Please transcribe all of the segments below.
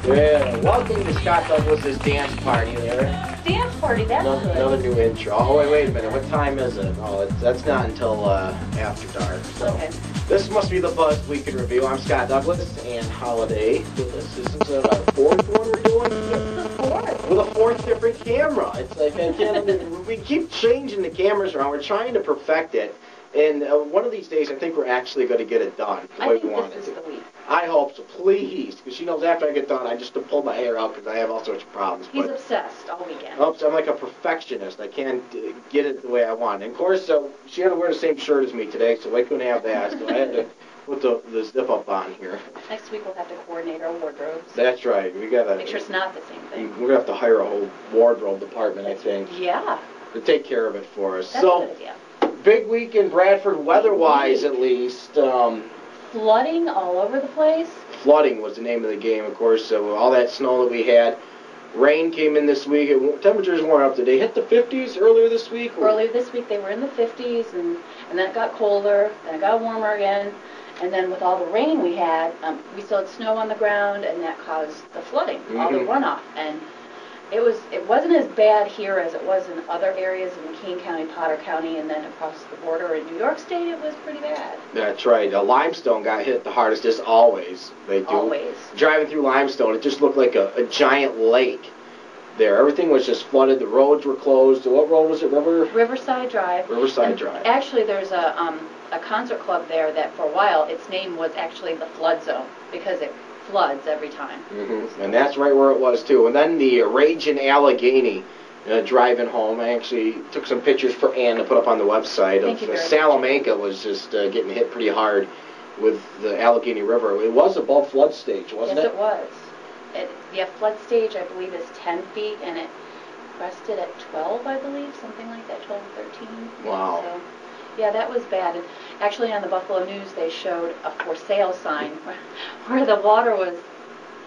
Yeah, welcome to Scott Douglas's dance party there. Dance party, that's good. Another new intro. Oh, wait a minute. What time is it? Oh, that's not until after dark. So. Okay. This must be the Buzz Week in Review. I'm Scott Douglas and Holliday. This is our fourth one we're doing. It's the fourth. With a fourth different camera. It's like, we keep changing the cameras around. We're trying to perfect it. And one of these days, I think we're actually going to get it done the way we want it. I think this is the week. I hope so, please, because she knows after I get done, I just pull my hair out because I have all sorts of problems. He's obsessed all weekend. I'm like a perfectionist. I can't get it the way I want. And of course, she had to wear the same shirt as me today, so I couldn't have that. So I had to put the zip up on here. Next week we'll have to coordinate our wardrobes. That's right. We gotta make sure it's not the same thing. We're gonna have to hire a whole wardrobe department, I think. Yeah. To take care of it for us. That's a good idea. Big week in Bradford, weather-wise at least. Flooding all over the place. Flooding was the name of the game, of course. So all that snow that we had. Rain came in this week. Temperatures weren't up. Did they hit the 50s earlier this week? Earlier this week they were in the 50s, and then it got colder, then it got warmer again. And then with all the rain we had, we still had snow on the ground, and that caused the flooding, all the runoff. And it wasn't as bad here as it was in other areas in McKean County, Potter County, and then across the border in New York State. It was pretty bad. That's right. Limestone got hit the hardest, as always. They do. Always. Driving through Limestone, it just looked like a giant lake there. Everything was just flooded. The roads were closed. What road was it? Riverside Drive. Riverside Drive. Actually, there's a concert club there that for a while its name was actually the Flood Zone because it floods every time. And that's right where it was too. And then the rage in Allegheny, driving home. I actually took some pictures for Anne to put up on the website. Thank you very much. Salamanca was just getting hit pretty hard with the Allegheny River. It was above flood stage, wasn't it? Yes, it was. The flood stage, I believe, is 10 feet, and it crested at 12, I believe, something like that, 12, 13. Wow. So, yeah, that was bad. And actually, on the Buffalo News, they showed a for sale sign where the water was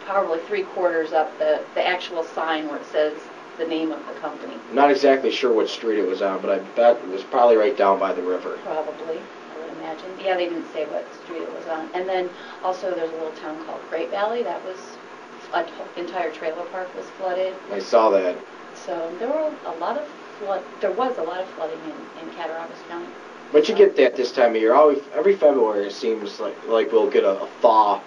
probably 3/4 up the actual sign where it says the name of the company. Not exactly sure what street it was on, but I bet it was probably right down by the river. Probably, I would imagine. Yeah, they didn't say what street it was on. And then also there's a little town called Great Valley that was, an entire trailer park was flooded. I saw that. So there was a lot of flooding in Cattaraugus County. But you get that this time of year. Every February it seems like we'll get a thaw,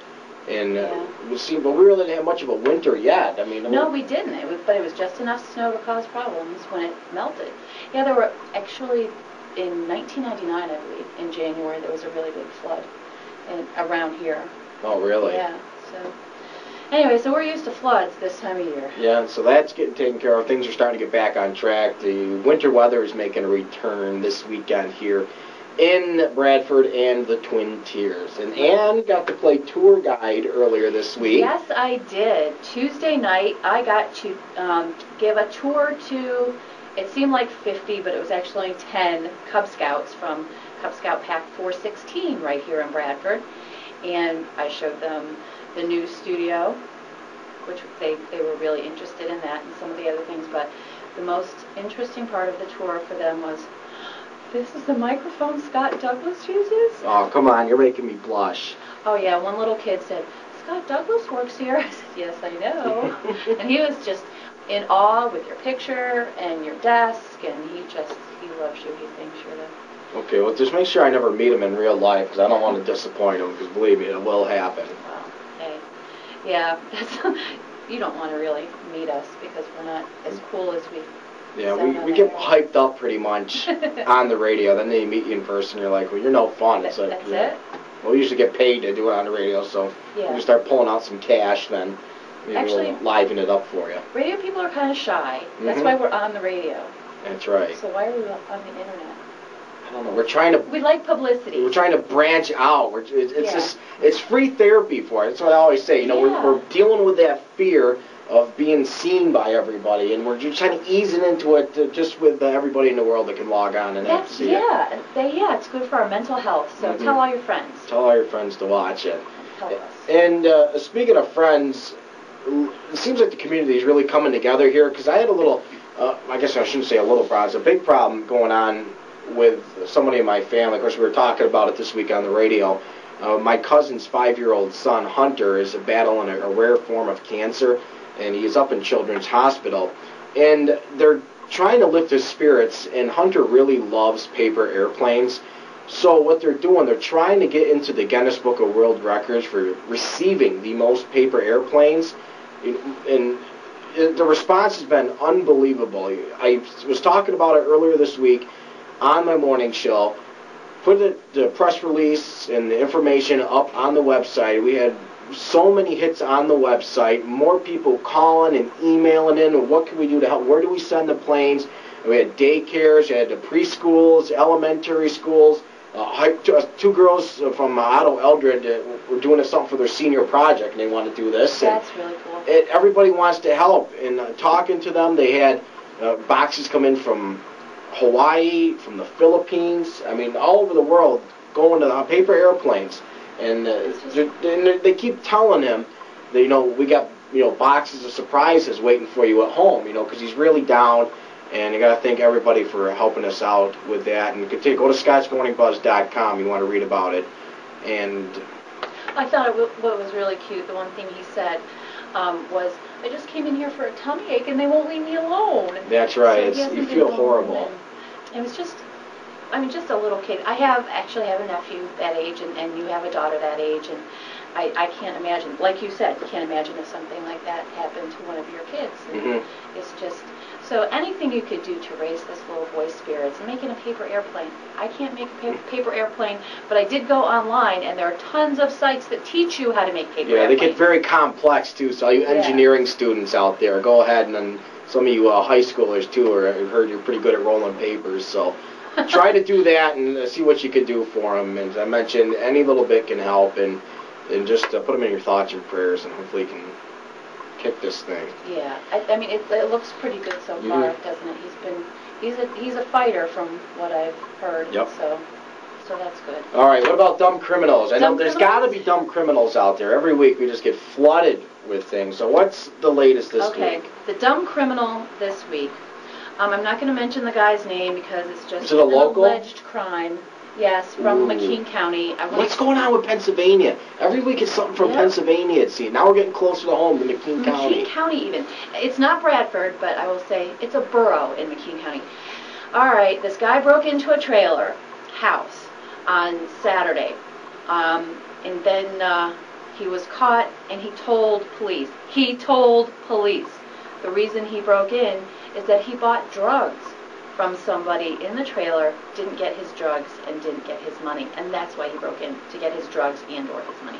and but we really didn't have much of a winter yet. No, we didn't. But it was just enough snow to cause problems when it melted. Yeah, there were actually in 1999, I believe, in January there was a really big flood around here. Oh, really? Yeah. So. Anyway, so we're used to floods this time of year. Yeah, so that's getting taken care of. Things are starting to get back on track. The winter weather is making a return this weekend here in Bradford and the Twin Tiers. And Anne got to play tour guide earlier this week. Yes, I did. Tuesday night, I got to give a tour to, it seemed like 50, but it was actually 10 Cub Scouts from Cub Scout Pack 416 right here in Bradford. And I showed them the new studio, which they were really interested in that and some of the other things, but the most interesting part of the tour for them was, this is the microphone Scott Douglas uses? Oh, come on, you're making me blush. Oh yeah, one little kid said, Scott Douglas works here. I said, yes, I know. And he was just in awe with your picture and your desk, and he loves you. He thinks you're the... Okay, well, just make sure I never meet him in real life, because I don't want to disappoint him, because believe me, it will happen. Well, hey, yeah, you don't want to really meet us, because we're not as cool as we... Yeah, we get hyped up pretty much on the radio. Then they meet you in person, you're like, well, you're no fun. It's like, that's it? Well, we usually get paid to do it on the radio, so we start pulling out some cash, then maybe we'll liven it up for you. Radio people are kind of shy. That's why we're on the radio. That's right. So why are we on the internet? I don't know. We like publicity. We're trying to branch out. It's free therapy for it. That's what I always say. We're dealing with that fear of being seen by everybody, and we're just trying to ease it into it just with everybody in the world that can log on and see it. It's good for our mental health, so tell all your friends. Tell all your friends to watch it. Help us. And speaking of friends, it seems like the community is really coming together here, because I had a little, I guess I shouldn't say a little problem, it's a big problem going on with somebody in my family. Of course, we were talking about it this week on the radio. My cousin's 5-year-old son, Hunter, is battling a rare form of cancer, and he is up in Children's Hospital. And they're trying to lift his spirits, and Hunter really loves paper airplanes. So what they're doing, they're trying to get into the Guinness Book of World Records for receiving the most paper airplanes. And the response has been unbelievable. I was talking about it earlier this week on my morning show. Put the press release and the information up on the website. We had so many hits on the website, more people calling and emailing in, what can we do to help, where do we send the planes? And we had daycares, we had the preschools, elementary schools, 2 girls from Otto Eldred were doing something for their senior project, and they want to do this. That's really cool. Everybody wants to help, and talking to them, they had boxes come in from Hawaii, from the Philippines, I mean, all over the world, going to paper airplanes. And they keep telling him that, we got, boxes of surprises waiting for you at home, because he's really down. And you got to thank everybody for helping us out with that. And go to ScottsMorningBuzz.com. You want to read about it. And I thought what was really cute, the one thing he said was, I just came in here for a tummy ache and they won't leave me alone. That's right. So you feel horrible. It was just a little kid. I actually have a nephew that age, and you have a daughter that age, and I can't imagine, like you said, you can't imagine if something like that happened to one of your kids. It's just, so anything you could do to raise this little boy's spirits, making a paper airplane. I can't make a paper airplane, but I did go online, and there are tons of sites that teach you how to make paper airplanes. They get very complex, too, so all you engineering students out there, go ahead, and then some of you high schoolers, too, I've heard you're pretty good at rolling papers, so try to do that and see what you can do for them. And as I mentioned, any little bit can help, and just put them in your thoughts and prayers, and hopefully you can kick this thing. Yeah, I mean, it looks pretty good so far, doesn't it? He's a fighter from what I've heard. Yep. So that's good. All right, what about dumb criminals? I know there's got to be dumb criminals out there. Every week we just get flooded with things. So what's the latest this week? Okay, the dumb criminal this week. I'm not going to mention the guy's name because it's just an alleged crime. Yes, from McKean County. What's going on with Pennsylvania? Every week it's something from Pennsylvania, it seems. Now we're getting closer to home to McKean County. McKean County even. It's not Bradford, but I will say it's a borough in McKean County. All right, this guy broke into a trailer house on Saturday. And then he was caught, and he told police. The reason he broke in is that he bought drugs from somebody in the trailer, didn't get his drugs, and didn't get his money. And that's why he broke in, to get his drugs and or his money.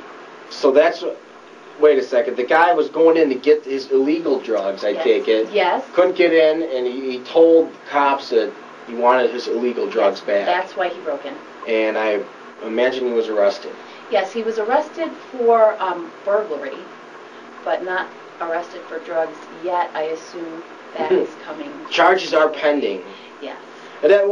So that's, wait a second, the guy was going in to get his illegal drugs, I take it. Yes. Couldn't get in, and he told cops that he wanted his illegal drugs back. That's why he broke in. And I imagine he was arrested. Yes, he was arrested for burglary, but not arrested for drugs yet. I assume that is coming. Charges are pending. Yes. And then,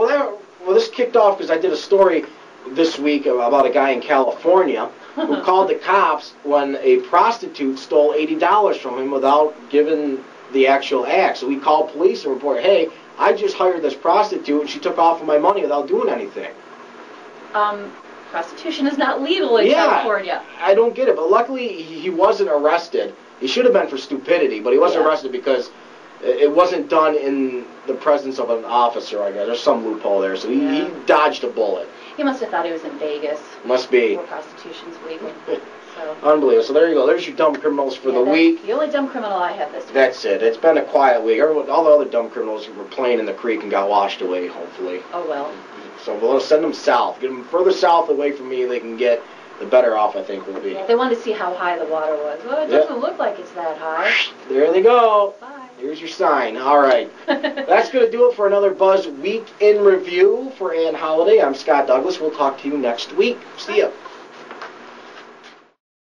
this kicked off because I did a story this week about a guy in California who called the cops when a prostitute stole $80 from him without giving the actual act. So we called police and reported, hey, I just hired this prostitute and she took off of my money without doing anything. Prostitution is not legal in California. I don't get it, but luckily he wasn't arrested. He should have been for stupidity, but he wasn't arrested because it wasn't done in the presence of an officer, I guess. There's some loophole there, so he dodged a bullet. He must have thought he was in Vegas. Must be. Where prostitution's legal. So. Unbelievable. So there you go. There's your dumb criminals for the week. The only dumb criminal I have this week. That's it. It's been a quiet week. All the other dumb criminals were playing in the creek and got washed away, hopefully. Oh, well. So we'll send them south. Get them further south away from me they can get, the better off I think we'll be. Yeah, they wanted to see how high the water was. Well, it doesn't look like it's that high. There they go. Bye. Here's your sign. All right. That's going to do it for another Buzz Week in Review for Anne Holliday. I'm Scott Douglas. We'll talk to you next week. See ya.